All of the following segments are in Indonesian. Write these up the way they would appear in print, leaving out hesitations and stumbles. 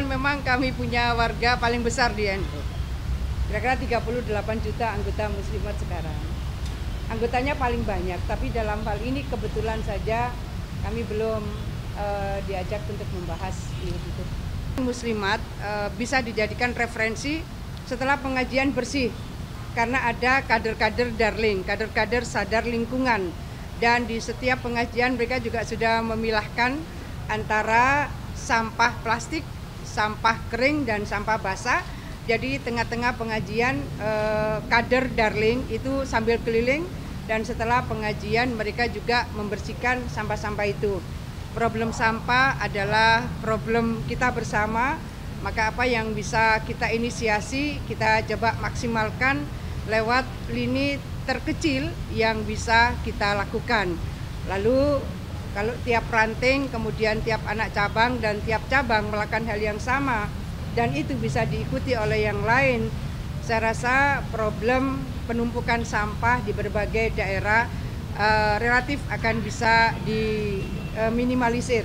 kebetulan memang kami punya warga paling besar di NU. Kira-kira 38 juta anggota muslimat sekarang. Anggotanya paling banyak, tapi dalam hal ini kebetulan saja kami belum diajak untuk membahas itu. Muslimat bisa dijadikan referensi setelah pengajian bersih, karena ada kader-kader darling, kader-kader sadar lingkungan, dan di setiap pengajian mereka juga sudah memilahkan antara sampah plastik, sampah kering, dan sampah basah. Jadi tengah-tengah pengajian kader darling itu sambil keliling, dan setelah pengajian mereka juga membersihkan sampah-sampah itu. Problem sampah adalah problem kita bersama, maka apa yang bisa kita inisiasi, kita coba maksimalkan lewat lini terkecil yang bisa kita lakukan. Lalu kalau tiap ranting, kemudian tiap anak cabang dan tiap cabang melakukan hal yang sama, dan itu bisa diikuti oleh yang lain, saya rasa problem penumpukan sampah di berbagai daerah relatif akan bisa diminimalisir.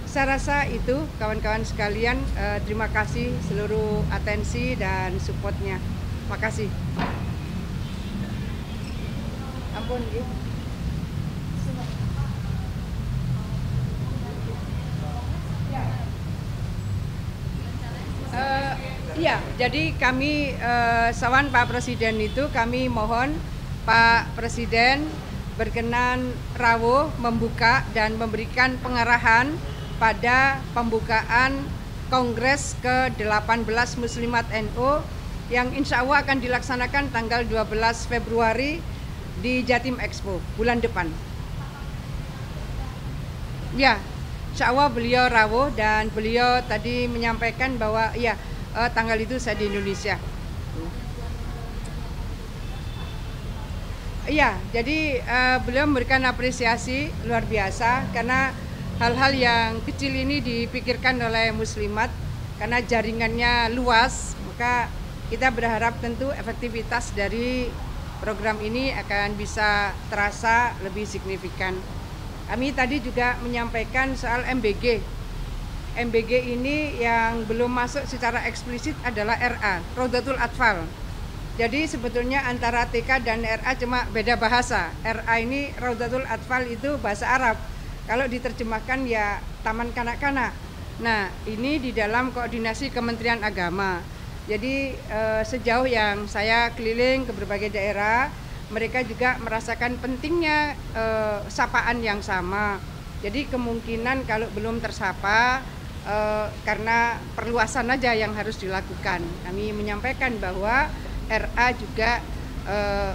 Saya rasa itu kawan-kawan sekalian, terima kasih seluruh atensi dan supportnya. Makasih. Ampun, gitu. Ya, jadi kami sawan Pak Presiden itu kami mohon Pak Presiden berkenan rawuh membuka dan memberikan pengarahan pada pembukaan Kongres ke-18 Muslimat NU yang insya Allah akan dilaksanakan tanggal 12 Februari di Jatim Expo bulan depan. Ya, insya Allah beliau rawuh dan beliau tadi menyampaikan bahwa ya tanggal itu saya di Indonesia. Iya, jadi beliau memberikan apresiasi luar biasa karena hal-hal yang kecil ini dipikirkan oleh muslimat karena jaringannya luas, maka kita berharap tentu efektivitas dari program ini akan bisa terasa lebih signifikan. Kami tadi juga menyampaikan soal MBG. MBG ini yang belum masuk secara eksplisit adalah RA, Raudatul Atfal. Jadi sebetulnya antara TK dan RA cuma beda bahasa. RA ini Raudatul Atfal itu bahasa Arab. Kalau diterjemahkan ya Taman Kanak-Kanak. Nah, ini di dalam koordinasi Kementerian Agama. Jadi sejauh yang saya keliling ke berbagai daerah, mereka juga merasakan pentingnya sapaan yang sama. Jadi kemungkinan kalau belum tersapa karena perluasan aja yang harus dilakukan. Kami menyampaikan bahwa RA juga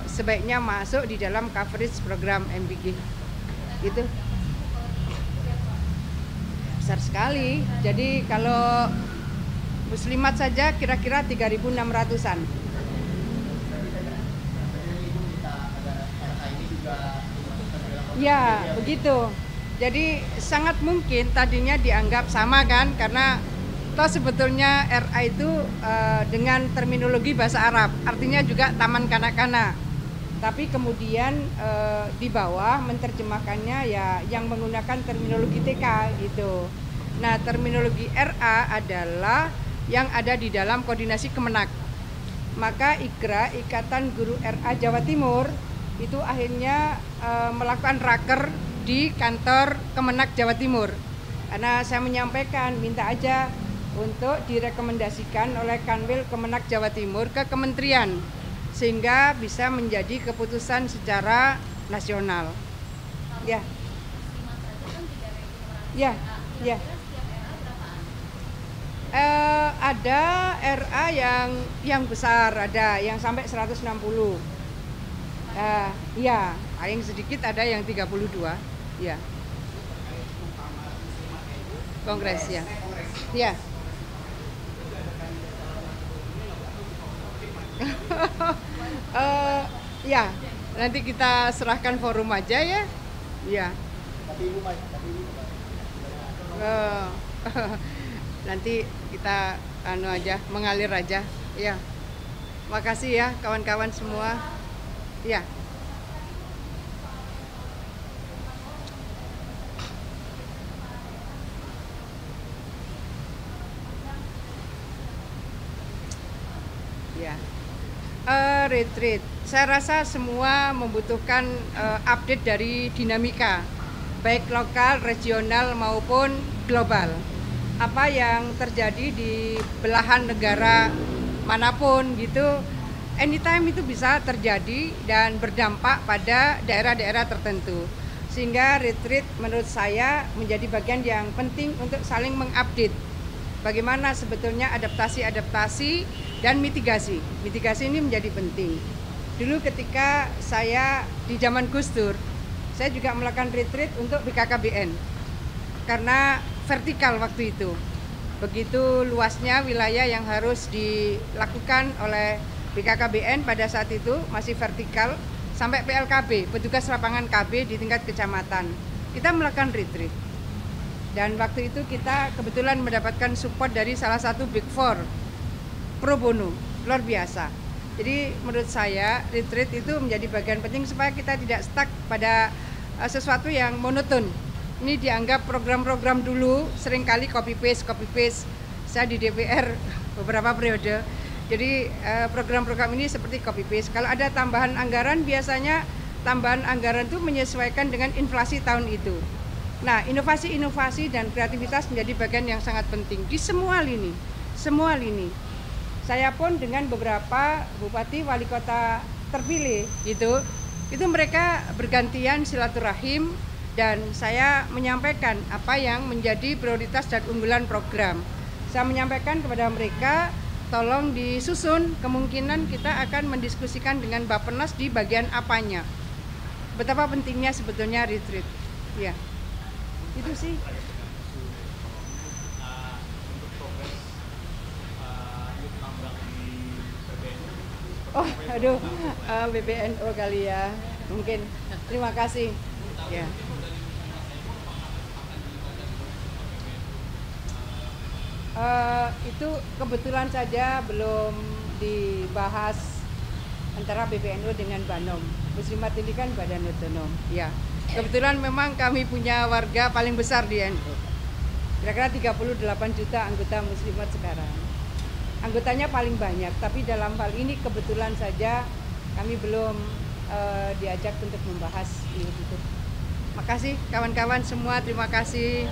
sebaiknya masuk di dalam coverage program MBG. Itu besar sekali. Jadi kalau muslimat saja kira-kira 3.600-an. Ya, begitu. Jadi sangat mungkin tadinya dianggap sama kan, karena toh sebetulnya RA itu dengan terminologi bahasa Arab, artinya juga taman kanak-kanak. Tapi kemudian di bawah menerjemahkannya ya yang menggunakan terminologi TK gitu. Nah, terminologi RA adalah yang ada di dalam koordinasi Kemenak. Maka IGRA, Ikatan Guru RA Jawa Timur, itu akhirnya melakukan raker di kantor Kemenak Jawa Timur. Karena saya menyampaikan minta aja untuk direkomendasikan oleh Kanwil Kemenak Jawa Timur ke kementerian sehingga bisa menjadi keputusan secara nasional. Ya. Ya, ya. Ada RA yang besar, ada yang sampai 160. Ya, paling sedikit ada yang 32. Ya. Kongres ya. Ya. Ya, nanti kita serahkan forum aja ya. Ya. Nanti kita mengalir aja. Ya. Makasih ya kawan-kawan semua. Ya. Ya. Retreat. Saya rasa semua membutuhkan update dari dinamika, baik lokal, regional maupun global. Apa yang terjadi di belahan negara manapun gitu, anytime itu bisa terjadi dan berdampak pada daerah-daerah tertentu. Sehingga retreat menurut saya menjadi bagian yang penting untuk saling mengupdate bagaimana sebetulnya adaptasi dan mitigasi. Mitigasi ini menjadi penting. Dulu ketika saya di zaman Gus Dur, saya juga melakukan retreat untuk BKKBN karena vertikal waktu itu. Begitu luasnya wilayah yang harus dilakukan oleh BKKBN pada saat itu masih vertikal sampai PLKB, petugas lapangan KB di tingkat kecamatan. Kita melakukan retreat. Dan waktu itu kita kebetulan mendapatkan support dari salah satu Big Four, pro bono, luar biasa. Jadi menurut saya retreat itu menjadi bagian penting supaya kita tidak stuck pada sesuatu yang monoton. Ini dianggap program-program dulu, seringkali copy paste. Saya di DPR beberapa periode. Jadi program-program ini seperti copy paste. Kalau ada tambahan anggaran, biasanya tambahan anggaran itu menyesuaikan dengan inflasi tahun itu. Nah, inovasi-inovasi dan kreativitas menjadi bagian yang sangat penting di semua lini. Saya pun dengan beberapa bupati wali kota terpilih itu mereka bergantian silaturahim dan saya menyampaikan apa yang menjadi prioritas dan unggulan program. Saya menyampaikan kepada mereka, tolong disusun, kemungkinan kita akan mendiskusikan dengan Bappenas di bagian apanya. Betapa pentingnya sebetulnya retreat. Ya. Itu sih. Oh, aduh, BBNO kali ya, mungkin. Terima kasih. Ya. Itu kebetulan saja belum dibahas antara PBNU dengan Banom. Muslimat ini kan badan otonom. Ya. Kebetulan memang kami punya warga paling besar di NU. Kira-kira 38 juta anggota muslimat sekarang. Anggotanya paling banyak, tapi dalam hal ini kebetulan saja kami belum diajak untuk membahas itu. Makasih kawan-kawan semua, terima kasih.